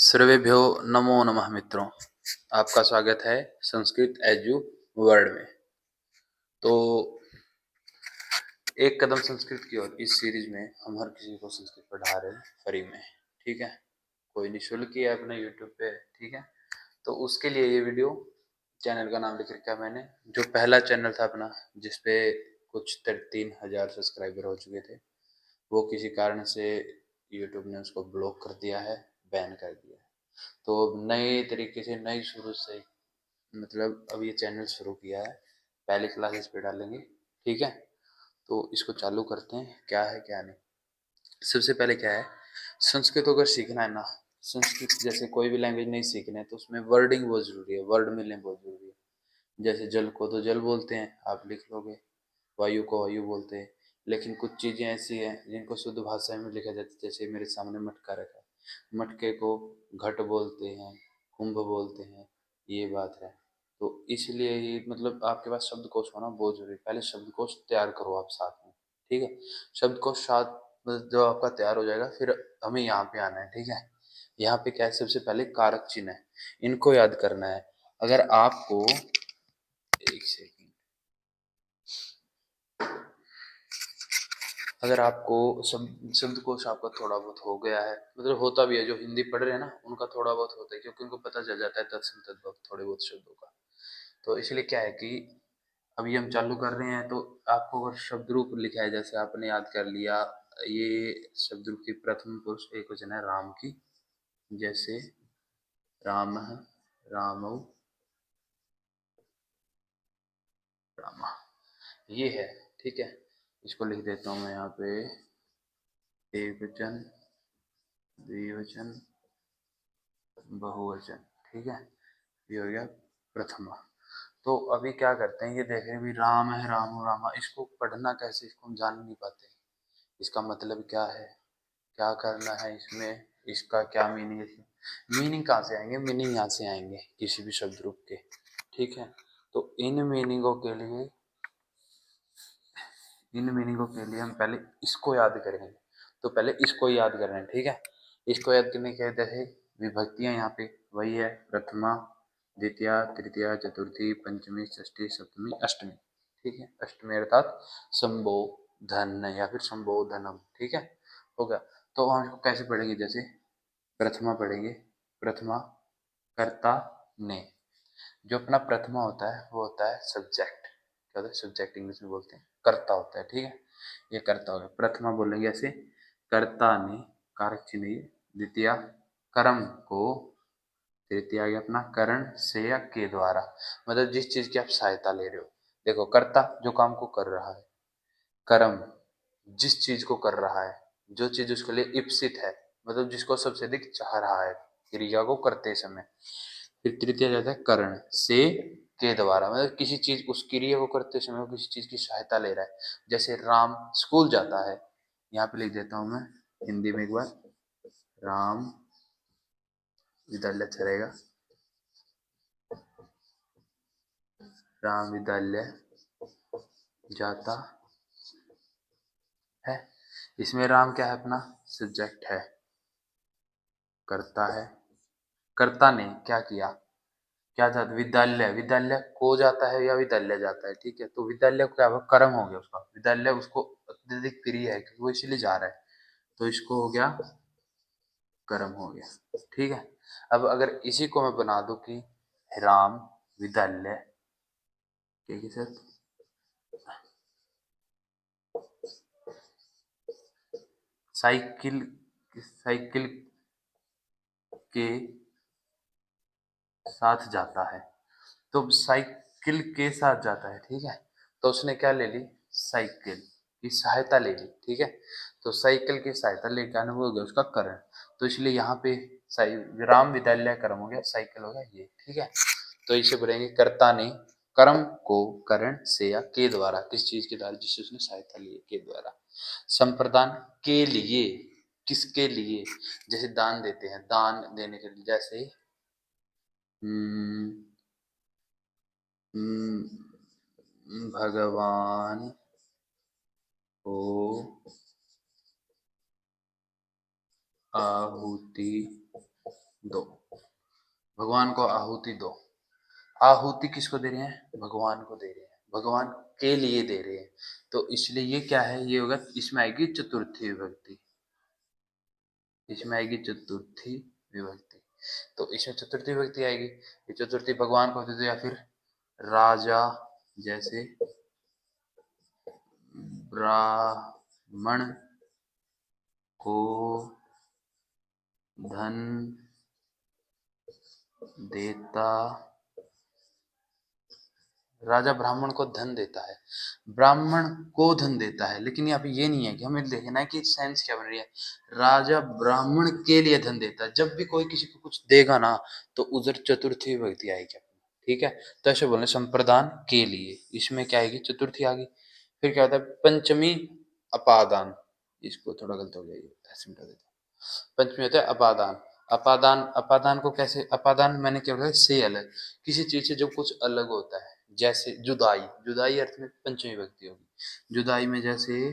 सर्वेभ्यो नमो नमः मित्रों, आपका स्वागत है संस्कृत एजू वर्ल्ड में। तो एक कदम संस्कृत की ओर इस सीरीज में हम हर किसी को संस्कृत पढ़ा रहे हैं फ्री में। ठीक है, कोई निःशुल्क ही है अपने यूट्यूब पे। ठीक है, तो उसके लिए ये वीडियो, चैनल का नाम लिख रखा है मैंने। जो पहला चैनल था अपना जिसपे कुछ 3,000 सब्सक्राइबर हो चुके थे, वो किसी कारण से यूट्यूब ने उसको ब्लॉक कर दिया है, बैन कर दिया है। तो नए तरीके से नई शुरू से मतलब अब ये चैनल शुरू किया है, पहले क्लासेस पे डालेंगे। ठीक है, तो इसको चालू करते हैं। क्या है क्या नहीं, सबसे पहले क्या है, संस्कृत अगर सीखना है ना, संस्कृत जैसे कोई भी लैंग्वेज नहीं सीखना है तो उसमें वर्डिंग बहुत ज़रूरी है, वर्ड मिलने बहुत ज़रूरी है। जैसे जल को तो जल बोलते हैं, आप लिख लोगे। वायु को वायु बोलते हैं, लेकिन कुछ चीज़ें ऐसी हैं जिनको शुद्ध भाषा में लिखा जाता है। जैसे मेरे सामने मटका रखा है, मटके को घट बोलते हैं, कुंभ बोलते हैं, ये बात है। तो इसलिए ही मतलब आपके पास शब्दकोश होना बहुत जरूरी है। पहले शब्दकोश तैयार करो आप साथ में। ठीक है, शब्दकोश साथ मतलब जब आपका तैयार हो जाएगा फिर हमें यहाँ पे आना है। ठीक है, यहाँ पे क्या है, सबसे पहले कारक चिन्ह है, इनको याद करना है। अगर आपको एक सेकंड, अगर आपको शब्दकोश आपका थोड़ा बहुत हो गया है, मतलब होता भी है, जो हिंदी पढ़ रहे हैं ना उनका थोड़ा बहुत होता है, क्योंकि उनको पता चल जाता है तत्सम तद्भव थोड़े बहुत शब्दों का। तो इसलिए क्या है कि अभी हम चालू कर रहे हैं, तो आपको अगर शब्द रूप लिखा है, जैसे आपने याद कर लिया, ये शब्द रूप की प्रथम पुरुष एक वचन है राम की, जैसे राम, रामौ, रामा, ये है। ठीक है, इसको लिख देता हूँ मैं यहाँ पे, एक वचन, द्विवचन, बहुवचन। ठीक है, ये हो गया प्रथमा। तो अभी क्या करते हैं, ये देख रहे हैं भी राम है, राम रामा, इसको पढ़ना कैसे, इसको हम जान नहीं पाते। इसका मतलब क्या है, क्या करना है इसमें, इसका क्या मीनिंग है। मीनिंग कहाँ से आएंगे, मीनिंग यहाँ से आएंगे किसी भी शब्द रूप के। ठीक है, तो इन मीनिंगों के लिए हम पहले इसको याद करेंगे। तो पहले इसको याद कर रहे हैं। ठीक है, इसको याद करने के जैसे विभक्तियां यहाँ पे वही है, प्रथमा, द्वितीया, तृतीया, चतुर्थी, पंचमी, षष्ठी, सप्तमी, अष्टमी। ठीक है, अष्टमी अर्थात संबोधन या फिर संबोधनम। ठीक है, हो गया। तो हम इसको कैसे पढ़ेंगे, जैसे प्रथमा पढ़ेंगे, प्रथमा कर्ता ने। जो अपना प्रथमा होता है वो होता है सब्जेक्ट। क्या होता है, सब्जेक्ट इंग्लिश में बोलते हैं, कर्ता होता है। ठीक है, ये कर्ता हो गया, प्रथमा बोलेंगे ऐसे, कर्ता ने, कारक चिन्ह ये। द्वितीया कर्म को, तृतीया आ गया अपना करण से या के द्वारा, मतलब जिस चीज की आप सहायता ले रहे हो। देखो, कर्ता जो काम को कर रहा है, कर्म जिस चीज को कर रहा है, जो चीज उसके लिए इप्सित है, मतलब जिसको सबसे अधिक चाह रहा है क्रिया को करते समय। फिर तृतीय जाता है करण से के द्वारा, मतलब किसी चीज, उस क्रिया को करते समय वो किसी चीज की सहायता ले रहा है। जैसे राम स्कूल जाता है, यहाँ पे लिख देता हूं मैं हिंदी में एक बार, राम विद्यालय चलेगा, राम विद्यालय जाता है। इसमें राम क्या है, अपना सब्जेक्ट है, करता है, कर्ता ने क्या किया, क्या जाता, विद्यालय, विद्यालय को जाता है या विद्यालय जाता है। ठीक है, तो विद्यालय को क्या हुआ, कर्म हो गया उसका, विद्यालय उसको अत्यधिक प्रिय है क्योंकि वो इसलिए जा रहा है, तो इसको हो गया कर्म हो गया। ठीक है, अब अगर इसी को मैं बना दूं कि राम विद्यालय के साथ साइकिल, साइकिल के साथ जाता है, तो साइकिल के साथ जाता है। ठीक है, तो उसने क्या ले ली, साइकिल की सहायता ले ली। ठीक है, तो साइकिल की सहायता लेके आने वो हो गया उसका करण। तो इसलिए यहाँ पे राम विद्यालय कर्म हो गया, साइकिल हो गया ये। ठीक है, तो इसे बोलेंगे कर्ता ने कर्म को करण से या के द्वारा, किस चीज के द्वारा, जिससे उसने सहायता ली के द्वारा। संप्रदान के लिए, किसके लिए, जैसे दान देते हैं, दान देने के लिए, जैसे भगवान को आहुति दो, भगवान को आहुति दो। आहुति किसको दे रहे हैं? भगवान को दे रहे हैं, भगवान के लिए दे रहे हैं। तो इसलिए ये क्या है, ये होगा, इसमें आएगी चतुर्थी विभक्ति, इसमें आएगी चतुर्थी विभक्ति। तो इसमें चतुर्थी विभक्ति आएगी, ये चतुर्थी भगवान को दे दो, या फिर राजा, जैसे ब्राह्मण को धन देता, राजा ब्राह्मण को धन देता है, ब्राह्मण को धन देता है, लेकिन यहाँ पे ये नहीं है कि हमें देखना है कि सेंस क्या बन रही है। राजा ब्राह्मण के लिए धन देता है, जब भी कोई किसी को कुछ देगा ना तो उधर चतुर्थी विभक्ति आएगी, ठीक है। तो ऐसे बोलने संप्रदान के लिए, इसमें क्या आएगी, चतुर्थी आ गई। फिर क्या होता है, पंचमी अपादान, इसको थोड़ा गलत हो गया, ऐसे मिटा देता हूँ। पंचमी होता है अपादान, अपादान, अपादान को कैसे, अपादान मैंने क्या बोला, से अलग, किसी चीज से जो कुछ अलग होता है, जैसे जुदाई, जुदाई अर्थ में पंचमी विभक्ति होगी। जुदाई में जैसे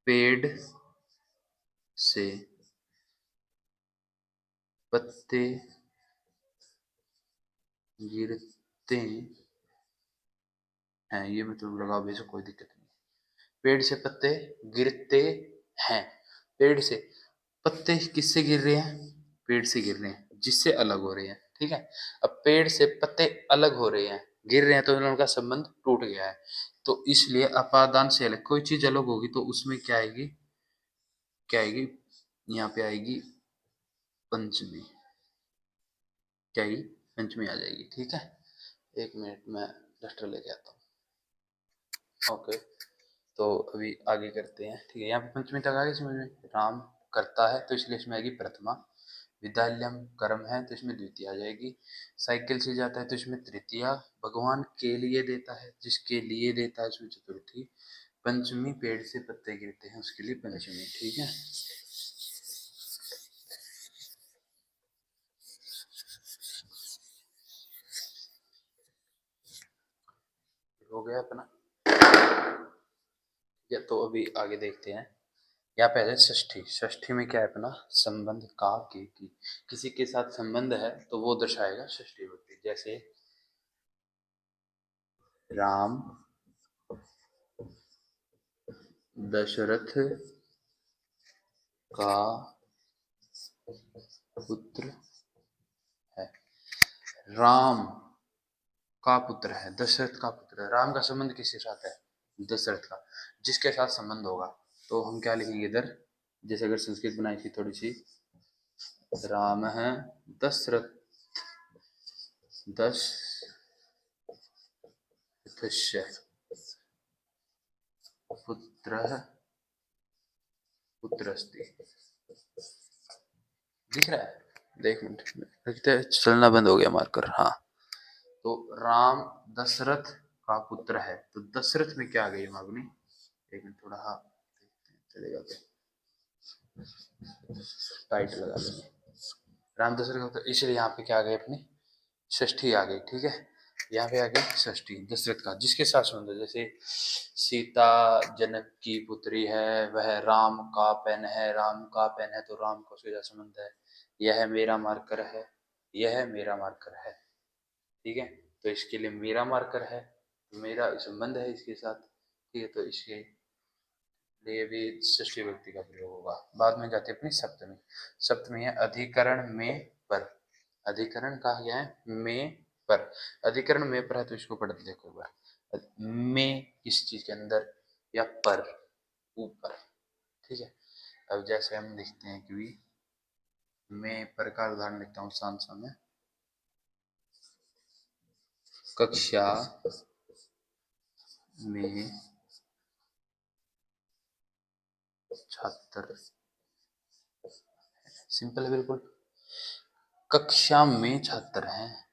पेड़ से पत्ते गिरते हैं, ये मतलब लगा भी, कोई दिक्कत नहीं। पेड़ से पत्ते गिरते हैं, पेड़ से पत्ते किससे गिर रहे हैं, पेड़ से गिर रहे हैं, जिससे अलग हो रहे हैं, ठीक है। अब पेड़ से पत्ते अलग हो रहे हैं, गिर रहे हैं, तो उनका संबंध टूट गया है। तो इसलिए अपादान से अलग, कोई चीज अलग होगी तो उसमें क्या आएगी, क्या आएगी, यहाँ पे आएगी पंचमी, क्या आएगी, पंचमी आ जाएगी, ठीक है। एक मिनट में डस्टर लेके आता हूँ। ओके, तो अभी आगे करते हैं, ठीक है। यहाँ पे पंचमी तक आ गई समझ में, राम करता है तो इसलिए इसमें आएगी प्रथमा, विद्यालयम कर्म है तो इसमें द्वितीय आ जाएगी, साइकिल से जाता है तो इसमें तृतीया, भगवान के लिए देता है, जिसके लिए देता है उसमें चतुर्थी, पंचमी पेड़ से पत्ते गिरते हैं उसके लिए पंचमी, ठीक है। हो गया अपना, या तो अभी आगे देखते हैं। यहाँ पे है षष्ठी, षष्ठी में क्या है अपना, संबंध का के की, किसी के साथ संबंध है तो वो दर्शाएगा षष्ठी विभक्ति, जैसे राम दशरथ का पुत्र है, राम का पुत्र है, दशरथ का पुत्र है, राम का संबंध किसके साथ है, दशरथ का, जिसके साथ संबंध होगा तो हम क्या लिखेंगे इधर, जैसे अगर संस्कृत बनाई थी थोड़ी सी, राम है दशरथ, दशरथस्य पुत्रः पुत्रस्ति, दिख रहा है, देख मिनट लगता है चलना बंद हो गया मार्कर, हाँ। तो राम दशरथ का पुत्र है, तो दशरथ में क्या आ गई मागनी, एक मिनट थोड़ा, हाँ चलेगा क्या, टाइट लगा लेंगे, राम दशरथ का पुत्र, इसलिए यहाँ पे क्या आ गई अपनी षष्ठी आ गई, ठीक है। यहाँ पे आ गई षष्ठी, दशरथ का, जिसके साथ संबंध, जैसे सीता जनक की पुत्री है, वह राम का पेन है, राम का पेन है तो राम का उसके साथ संबंध है, यह मेरा मार्कर है, यह मेरा मार्कर है, ठीक है। तो इसके लिए मेरा मार्कर है, मेरा संबंध है इसके साथ, ठीक है। तो इसके लिए भी षष्ठी विभक्ति का प्रयोग होगा। बाद में जाते अपनी सप्तमी, सप्तमी है अधिकरण में पर, अधिकरण कहा गया है में पर, अधिकरण में पर है तो इसको पढ़ देखो एक बार, में किस चीज के अंदर, या पर ऊपर, ठीक है। अब जैसे हम लिखते हैं कि मैं पर का उदाहरण लिखता हूँ सांसा में, कक्षा में छात्र, सिंपल है बिल्कुल, कक्षा में छात्र हैं,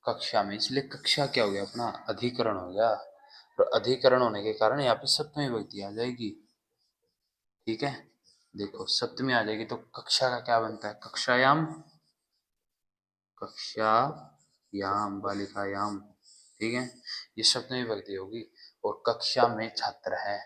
कक्षा में, इसलिए कक्षा क्या हो गया अपना, अधिकरण हो गया, और अधिकरण होने के कारण यहाँ पे सप्तमी विभक्ति आ जाएगी, ठीक है। देखो सप्तमी आ जाएगी तो कक्षा का क्या बनता है, कक्षायाम, कक्षायाम बालिकायाम, ठीक है, ये सप्तमी विभक्ति होगी, और कक्षा में छात्र है,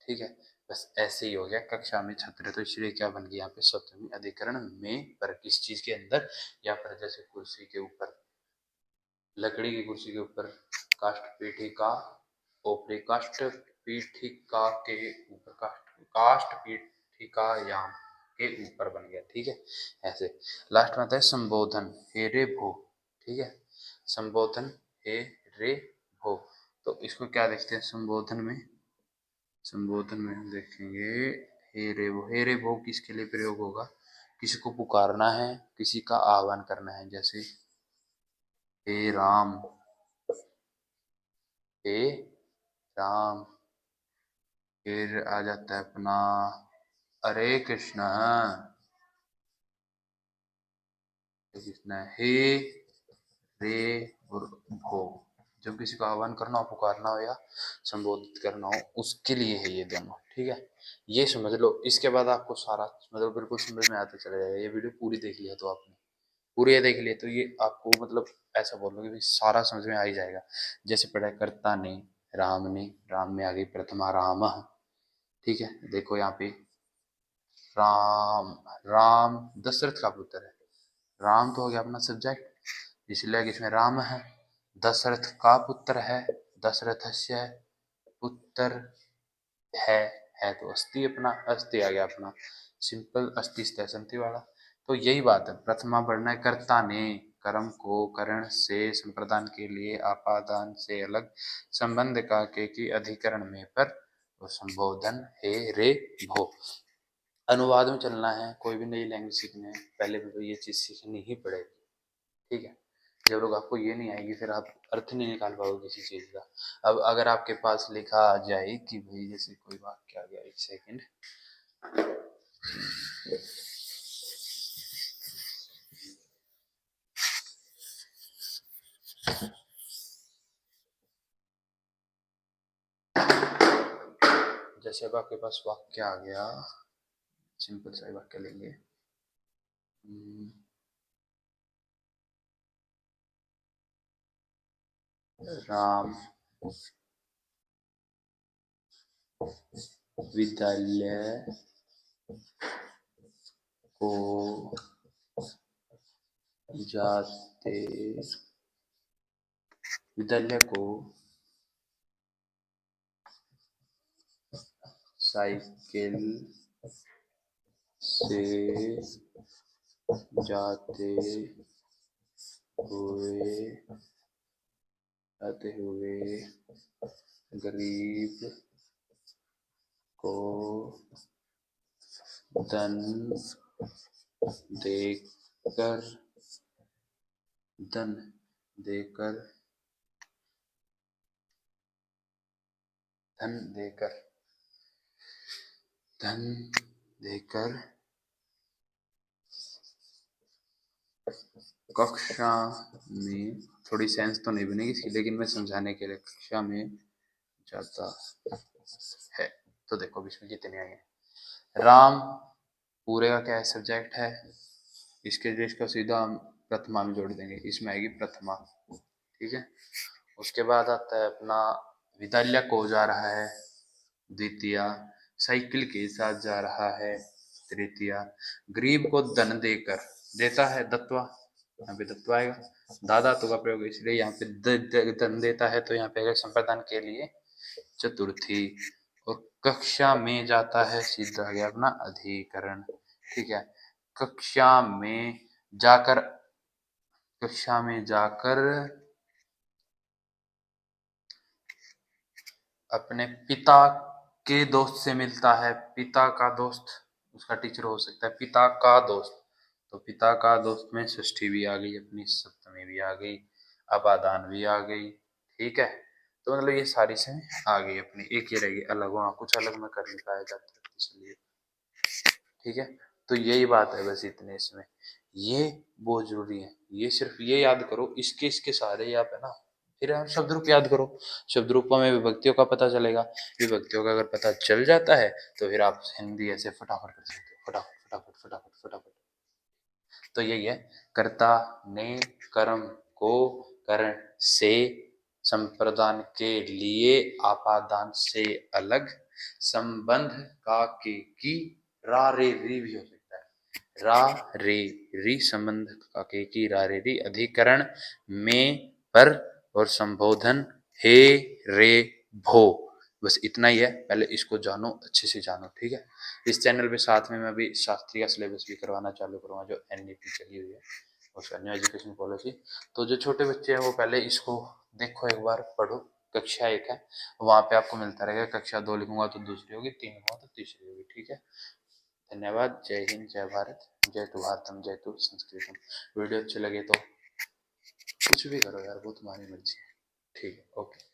ठीक है। बस ऐसे ही हो गया कक्षा में छत्र, तो इसलिए क्या बन गया यहाँ पे सप्तमी अधिकरण में, पर किस चीज के अंदर, या पर जैसे कुर्सी के ऊपर, लकड़ी की कुर्सी के ऊपर काष्ठ पीठिका, ओपरी काष्ठ पीठिका के ऊपर, काष्ठ पीठिकायाम के ऊपर बन गया। ठीक है, ऐसे। लास्ट में आता है संबोधन, हे रे भो। ठीक है, संबोधन हे रे भो, तो इसको क्या देखते हैं संबोधन में, संबोधन में हम देखेंगे हे रे भो। हे रे भो किसके लिए प्रयोग होगा, किसी को पुकारना है, किसी का आह्वान करना है, जैसे हे राम, हे राम। फिर आ जाता है अपना हरे कृष्ण, कृष्ण हे रे और भो, जब किसी को आह्वान करना हो, पुकारना हो या संबोधित करना हो, उसके लिए है ये दोनों। ठीक है, ये समझ लो। इसके बाद आपको सारा मतलब बिल्कुल समझ में आता चला जाएगा। ये वीडियो पूरी देख लिया तो आपने, पूरी ये देख लिया तो ये आपको मतलब ऐसा बोल लो कि सारा समझ में आ ही जाएगा। जैसे पढ़ा कर्ता ने, राम ने, राम में आ गई प्रथमा राम। ठीक है, देखो यहाँ पे राम, राम दशरथ का पुत्र है, राम तो हो गया अपना सब्जेक्ट, इसलिए इसमें राम है। दशरथ का पुत्र है, दशरथस्य पुत्र है, तो अस्थि, अपना अस्थि आ गया अपना सिंपल अस्थि संति वाला। तो यही बात है, प्रथमा बढ़ना है कर्ता ने, कर्म को करण से संप्रदान के लिए आपादान से अलग संबंध का के की अधिकरण में पर, तो संबोधन हे रे भो। अनुवाद में चलना है, कोई भी नई लैंग्वेज सीखने है, पहले भी तो ये चीज सीखनी ही पड़ेगी। ठीक है, जब लोग आपको ये नहीं आएगी फिर आप अर्थ नहीं निकाल पाओगे किसी चीज का। अब अगर आपके पास लिखा आ जाए कि भाई जैसे कोई वाक्य आ गया, एक सेकंड, जैसे अब आपके पास वाक्य आ गया, सिंपल सा वाक्य लेंगे, राम विद्यालय को जाते, विद्यालय को साइकिल से जाते हुए गरीब को धन देकर, धन देकर, धन देकर, धन देकर कक्षा में, थोड़ी सेंस तो नहीं बनेगी इसकी, लेकिन मैं समझाने के लिए, कक्षा में जाता है। तो देखो इसमें कितने आए हैं, राम पूरे का क्या है, सब्जेक्ट है, इसके लिए इसका सीधा हम प्रथमा में जोड़ देंगे, इसमें आएगी प्रथमा। ठीक है, उसके बाद आता है अपना विद्यालय को जा रहा है, द्वितीय, साइकिल के साथ जा रहा है, तृतीय, गरीब को धन देकर, देता है दत्वा, यहाँ पे दत्वा आएगा, दादा तो का प्रयोग इसलिए यहाँ पे धन देता है, तो यहाँ पे संप्रदान के लिए चतुर्थी, और कक्षा में जाता है, सीधा आ गया अपना अधिकरण। ठीक है, कक्षा में जाकर, कक्षा में जाकर अपने पिता के दोस्त से मिलता है, पिता का दोस्त उसका टीचर हो सकता है, पिता का दोस्त, तो पिता का दोस्त में षष्ठी भी आ गई अपनी, सप्तमी भी आ गई, अपादान भी आ गई। ठीक है, तो मतलब ये सारी से आ गई अपनी, एक ही रहेगी अलग, वहाँ कुछ अलग में कर नहीं पाया जाता इसलिए। ठीक है, तो यही बात है बस इतने इसमें, ये बहुत जरूरी है, ये सिर्फ ये याद करो, इसके सारे आप है ना, फिर आप शब्द रूप याद करो, शब्द रूपों में विभक्तियों का पता चलेगा, विभक्तियों का अगर पता चल जाता है तो फिर आप हिंदी ऐसे फटाफट कर सकते हो, फटाफट फटाफट फटाफट फटाफट। तो यही है, कर्ता ने कर्म को करण से संप्रदान के लिए आपादान से अलग संबंध का की रा रे री भी हो सकता है। रा रे री संबंध का की रा रे री अधिकरण में पर और संबोधन हे रे भो। बस इतना ही है, पहले इसको जानो, अच्छे से जानो, ठीक है। इस चैनल पे साथ में मैं भी शास्त्री का सिलेबस भी करवाना चालू करूँगा, जो NEP चली हुई है, उसका न्यू एजुकेशन पॉलिसी। तो जो छोटे बच्चे हैं वो पहले इसको देखो, एक बार पढ़ो। कक्षा 1 है, वहाँ पे आपको मिलता रहेगा। कक्षा 2 लिखूंगा तो दूसरी होगी, 3 लिखूंगा तो तीसरी होगी, ठीक है। धन्यवाद। जय हिंद, जय भारत, जय तु भारतम, जय तु संस्कृतम। वीडियो अच्छे लगे तो कुछ भी करो यार, वो तुम्हारी मर्जी है, ठीक है। ओके।